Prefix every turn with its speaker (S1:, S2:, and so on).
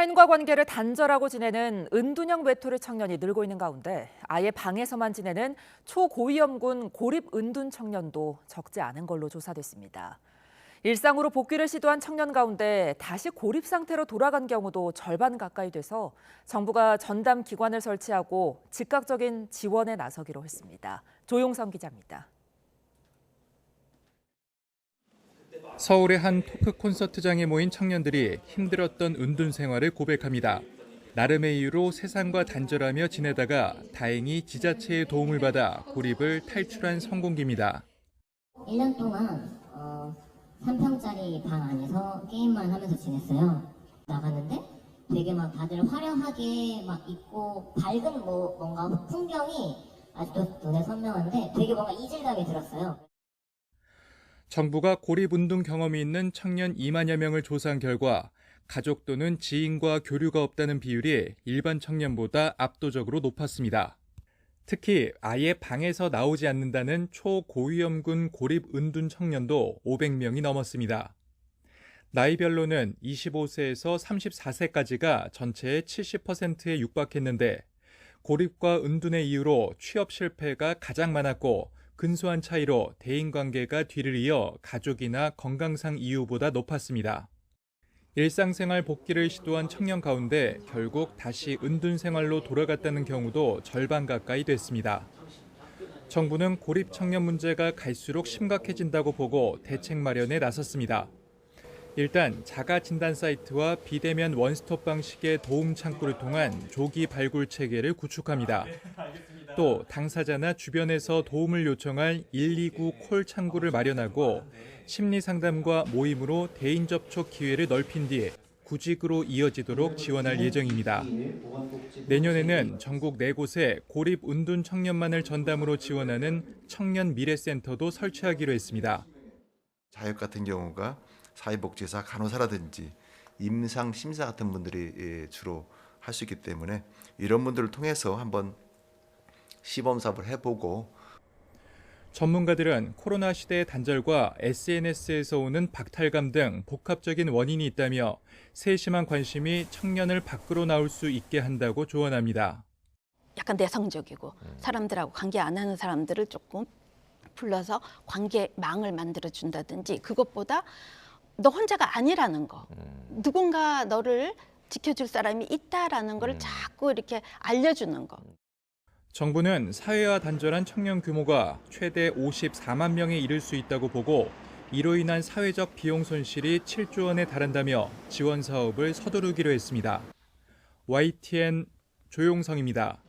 S1: 타인과 관계를 단절하고 지내는 은둔형 외톨이 청년이 늘고 있는 가운데 아예 방에서만 지내는 초고위험군 고립은둔 청년도 적지 않은 걸로 조사됐습니다. 일상으로 복귀를 시도한 청년 가운데 다시 고립 상태로 돌아간 경우도 절반 가까이 돼서 정부가 전담 기관을 설치하고 즉각적인 지원에 나서기로 했습니다. 조용성 기자입니다.
S2: 서울의 한 토크 콘서트장에 모인 청년들이 힘들었던 은둔 생활을 고백합니다. 나름의 이유로 세상과 단절하며 지내다가 다행히 지자체의 도움을 받아 고립을 탈출한 성공기입니다.
S3: 1년 동안 3평짜리 방 안에서 게임만 하면서 지냈어요. 나갔는데 되게 막 다들 화려하게 막 입고 밝은 뭔가 풍경이 아직도 눈에 선명한데 되게 뭔가 이질감이 들었어요.
S2: 정부가 고립운동 경험이 있는 청년 2만여 명을 조사한 결과 가족 또는 지인과 교류가 없다는 비율이 일반 청년보다 압도적으로 높았습니다. 특히 아예 방에서 나오지 않는다는 초고위험군 고립은둔 청년도 500명이 넘었습니다. 나이별로는 25세에서 34세까지가 전체의 70%에 육박했는데 고립과 은둔의 이유로 취업 실패가 가장 많았고 근소한 차이로 대인관계가 뒤를 이어 가족이나 건강상 이유보다 높았습니다. 일상생활 복귀를 시도한 청년 가운데 결국 다시 은둔 생활로 돌아갔다는 경우도 절반 가까이 됐습니다. 정부는 고립 청년 문제가 갈수록 심각해진다고 보고 대책 마련에 나섰습니다. 일단 자가 진단 사이트와 비대면 원스톱 방식의 도움 창구를 통한 조기 발굴 체계를 구축합니다. 또 당사자나 주변에서 도움을 요청할 129 콜 창구를 마련하고 심리 상담과 모임으로 대인 접촉 기회를 넓힌 뒤 구직으로 이어지도록 지원할 예정입니다. 내년에는 전국 4곳에 고립 은둔 청년만을 전담으로 지원하는 청년 미래센터도 설치하기로 했습니다.
S4: 자격 같은 경우가 사회복지사, 간호사라든지 임상 심사 같은 분들이 주로 할 수 있기 때문에 이런 분들을 통해서 한번 시범 사업을 해보고.
S2: 전문가들은 코로나 시대의 단절과 SNS에서 오는 박탈감 등 복합적인 원인이 있다며 세심한 관심이 청년을 밖으로 나올 수 있게 한다고 조언합니다.
S5: 약간 내성적이고 사람들하고 관계 안 하는 사람들을 조금 불러서 관계망을 만들어준다든지 그것보다 너 혼자가 아니라는 거. 누군가 너를 지켜줄 사람이 있다라는 걸 자꾸 이렇게 알려주는 거.
S2: 정부는 사회와 단절한 청년 규모가 최대 54만 명에 이를 수 있다고 보고 이로 인한 사회적 비용 손실이 7조 원에 달한다며 지원 사업을 서두르기로 했습니다. YTN 조용성입니다.